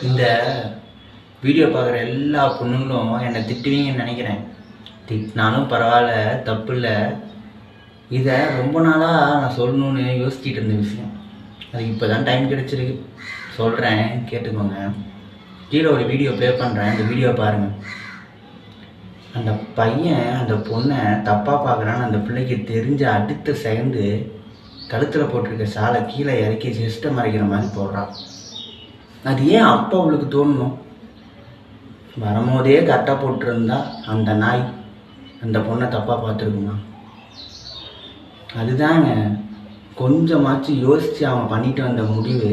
இந்த வீடியோ பார்க்குற எல்லா பொண்ணுங்களும் என்னை திட்டுவீங்கன்னு நினைக்கிறேன். திட்டினாலும் பரவாயில்ல, தப்பு இல்லை. இதை ரொம்ப நாளாக நான் சொல்லணும்னு யோசிச்சுட்டு இருந்த விஷயம். அது இப்போ தான் டைம் கிடச்சிருக்கு. சொல்கிறேன், கேட்டுக்கோங்க. கீழே ஒரு வீடியோ ப்ளே பண்ணுறேன், அந்த வீடியோ பாருங்கள். அந்த பையன் அந்த பொண்ணை தப்பாக பார்க்குறான்னு அந்த பிள்ளைக்கு தெரிஞ்ச அடுத்த செகண்டு கழுத்தில் போட்டிருக்க சாலை கீழே இறக்கி செஸ்ட்டை மறைக்கிற மாதிரி போடுறான். அது ஏன் அப்போ அவளுக்கு தோணணும்? வரும்போதே கரெக்டாக போட்டிருந்தா அந்த நாய் அந்த பொண்ணை தப்பாக பார்த்துருக்குமா? அதுதாங்க, கொஞ்சமாச்சும் யோசித்து அவன் பண்ணிட்டு வந்த முடிவு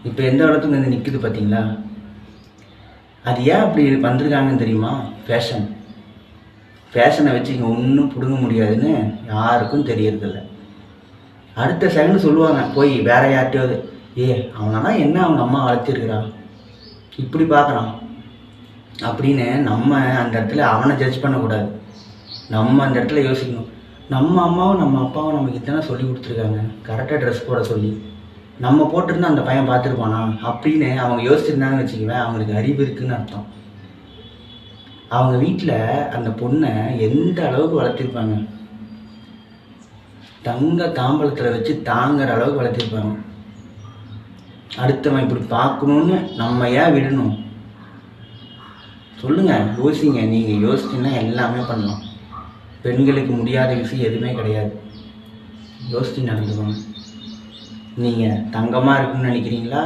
இப்போ எந்த இடத்துக்கு வந்து நிற்குது பார்த்தீங்களா? அது ஏன் அப்படி வந்திருக்காங்கன்னு தெரியுமா? ஃபேஷனை வச்சு இங்கே ஒன்றும் பிடுங்க முடியாதுன்னு யாருக்கும் தெரியறதில்ல. அடுத்த செகண்ட் சொல்லுவாங்க போய் வேற யார்ட்டையாவது, அவனா என்ன அவங்க அம்மா வளர்த்திருக்கிறா, இப்படி பார்க்குறான் அப்படின்னு நம்ம அந்த இடத்துல அவனை ஜட்ஜ் பண்ணக்கூடாது. நம்ம அந்த இடத்துல யோசிக்கணும், நம்ம அம்மாவும் நம்ம அப்பாவும் நமக்கு இத்தனை சொல்லி கொடுத்துருக்காங்க, கரெக்டாக ட்ரெஸ் போட சொல்லி, நம்ம போட்டிருந்தா அந்த பையன் பார்த்துருப்பானா அப்படின்னு அவங்க யோசிச்சிருந்தாங்கன்னு வச்சுக்குவேன், அவங்களுக்கு அறிவு இருக்குன்னு அர்த்தம். அவங்க வீட்டில் அந்த பொண்ணை எந்த அளவுக்கு வளர்த்திருப்பாங்க, தங்க தாம்பலத்தில் வச்சு தாங்குற அளவுக்கு வளர்த்திருப்பாங்க. அடுத்தவன் இப்படி பார்க்கணுன்னு நம்ம ஏன் விடணும்? சொல்லுங்கள், யோசிங்க. நீங்கள் யோசிச்சுன்னா எல்லாமே பண்ணலாம். பெண்களுக்கு முடியாத விஷயம் எதுவுமே கிடையாது. யோசிச்சு நடந்துக்கோங்க. நீங்கள் தங்கமாக இருக்குன்னு நினைக்கிறீங்களா,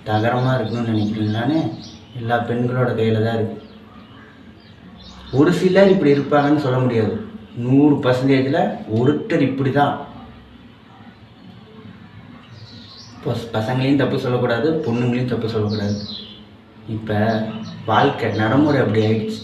தகரமாக இருக்கணும்னு நினைக்கிறீங்களான்னு எல்லா பெண்களோட கையில் தான் இருக்குது. ஒரு சிலர் இப்படி இருப்பாங்கன்னு சொல்ல முடியாது. 100% ஒருத்தர் இப்படி தான். பசங்களையும் தப்பு சொல்லக்கூடாது, பொண்ணுங்களையும் தப்பு சொல்லக்கூடாது. இப்போ வாழ்க்கை நடைமுறை அப்படி ஆயிடுச்சு.